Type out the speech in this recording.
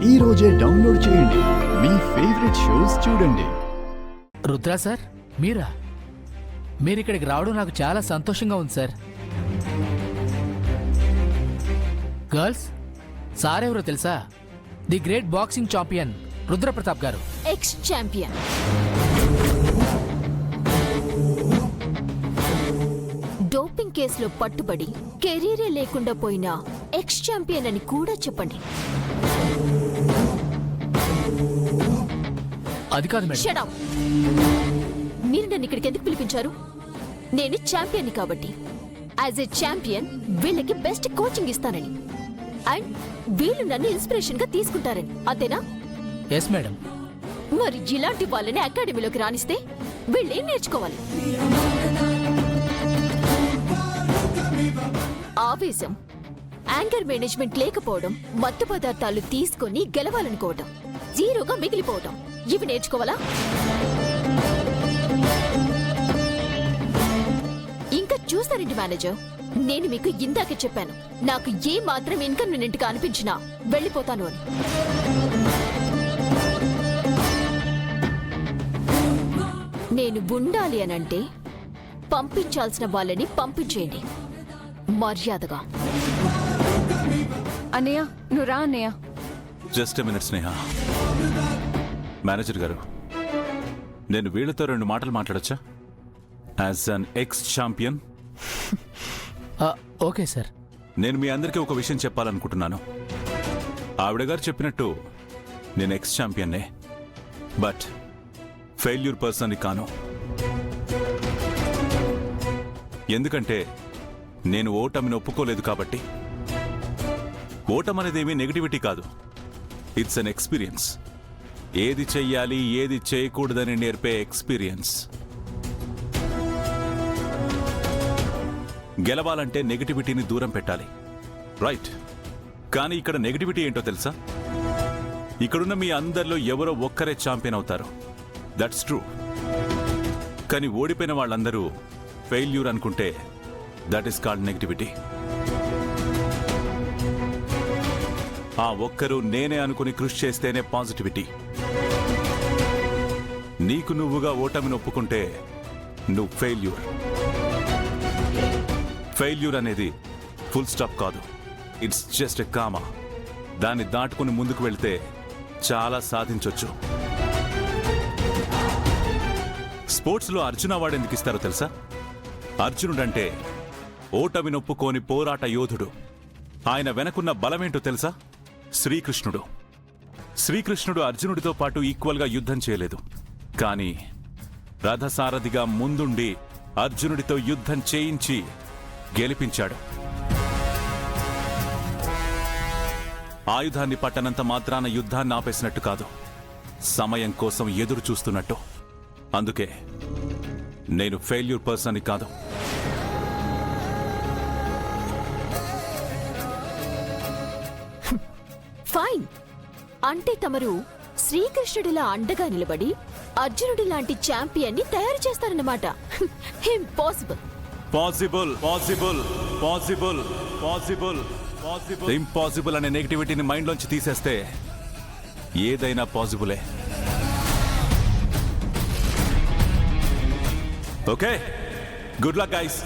ఈ రోజే డౌన్లోడ్ చేయండి. మీ ఫేవరెట్ షోస్ చూడండి. రుద్రా సార్, మీరా? మీరు ఇక్కడికి రావడం నాకు చాలా సంతోషంగా ఉంది సార్. గర్ల్స్, సార్ ఎవరో తెలుసా? The great boxing champion Rudrapratap గారు. Ex champion. డోపింగ్ కేసులో పట్టుబడి కెరీరే లేకుండా పోయిన ఎక్స్ ఛాంపియన్ అని కూడా చెప్పండి. అది కాదు మేడం. Shut up. మీరు నన్ను ఇక్కడికి ఎందుకు పిలిపించారు? నేను ఛాంపియన్ కాబట్టి యాజ్ ఎ ఛాంపియన్ వీళ్ళకి బెస్ట్ కోచింగ్ ఇస్తానని, అండ్ వీళ్ళు నన్ను ఇన్స్పిరేషన్ గా తీసుకుంటారని, అంతేనా? Yes madam. మరి ఇలాంటి వాళ్ళని అకాడమీలోకి రాణిస్తే వీళ్ళేం నేర్చుకోవాలి? ఆవేశం, యాంగర్ మేనేజ్మెంట్ లేకపోవడం, మత్తు పదార్థాలు తీసుకొని గెలవాలనుకోవటం, జీరోగా మిగిలిపోవటం, ఇవి నేర్చుకోవాలా? ఇంకా చూస్తారండి మేనేజర్, నేను మీకు ఇందాకే చెప్పాను, నాకు ఏ మాత్రం ఇన్కన్వీనియంట్ గా అనిపించినా వెళ్ళిపోతాను అని. నేను ఉండాలి అనంటే పంపించాల్సిన వాళ్ళని పంపించేయండి మర్యాదగా. అన్నయ్య, నువ్వు రా అన్నయ్య. Just a minute Sneha. Manager గారు, నేను వీళ్ళతో 2 మాటలు మాట్లాడొచ్చా? As an ex champion okay sir. నేను మీ అందరికీ ఒక విషయం చెప్పాలనుకుంటున్నాను. ఆవిడ గారు చెప్పినట్టు నేను ఎక్స్ ఛాంపియన్నే, బట్ ఫెయిల్యూర్ పర్సన్ కాను. ఎందుకంటే నేను ఓటమిని ఒప్పుకోలేదు కాబట్టి. ఓటమనేదేమీ నెగిటివిటీ కాదు, ఇట్స్ అన్ ఎక్స్పీరియన్స్. ఏది చెయ్యాలి, ఏది చేయకూడదని నేర్పే ఎక్స్పీరియన్స్. గెలవాలంటే నెగిటివిటీని దూరం పెట్టాలి, రైట్? కానీ ఇక్కడ నెగిటివిటీ ఏంటో తెలుసా? ఇక్కడున్న మీ అందరిలో ఎవరో ఒక్కరే ఛాంపియన్ అవుతారు, దట్స్ ట్రూ. కానీ ఓడిపోయిన వాళ్ళందరూ ఫెయిల్యూర్ అనుకుంటే దట్ ఈస్ కాల్డ్ నెగిటివిటీ. ఆ ఒక్కరు నేనే అనుకుని కృషి చేస్తేనే పాజిటివిటీ. నీకు నువ్వుగా ఓటమిని ఒప్పుకుంటే నువ్వు ఫెయిల్యూర్. ఫెయిల్యూర్ అనేది ఫుల్ స్టాప్ కాదు, ఇట్స్ జస్ట్ ఎ కామా. దాన్ని దాటుకుని ముందుకు వెళ్తే చాలా సాధించొచ్చు. స్పోర్ట్స్లో అర్జున అవార్డు ఎందుకు ఇస్తారో తెలుసా? అర్జునుడంటే ఓటమి నొప్పుకోని పోరాట యోధుడు. ఆయన వెనకున్న బలమేంటో తెలుసా? శ్రీకృష్ణుడు. శ్రీకృష్ణుడు అర్జునుడితో పాటు ఈక్వల్గా యుద్ధం చేయలేదు, కానీ రథసారథిగా ముందుండి అర్జునుడితో యుద్ధం చేయించి గెలిపించాడు. ఆయుధాన్ని పట్టనంత మాత్రాన యుద్ధాన్ని ఆపేసినట్టు కాదు, సమయం కోసం ఎదురు చూస్తున్నట్టు. అందుకే నేను ఫెయిల్యూర్ పర్సన్ కాదు. ఫైన్. అంటే తమరు శ్రీకృష్ణుడిలా అండగా నిలబడి అర్జునుడి లాంటి ఛాంపియన్ ని తయారు చేస్తారన్నమాట. Impossible. Possible, possible, possible, possible, possible. Impossible అనే నెగిటివిటీని మైండ్లోంచి తీసేస్తే ఏదైనా పాసిబులే. Okay, good luck guys.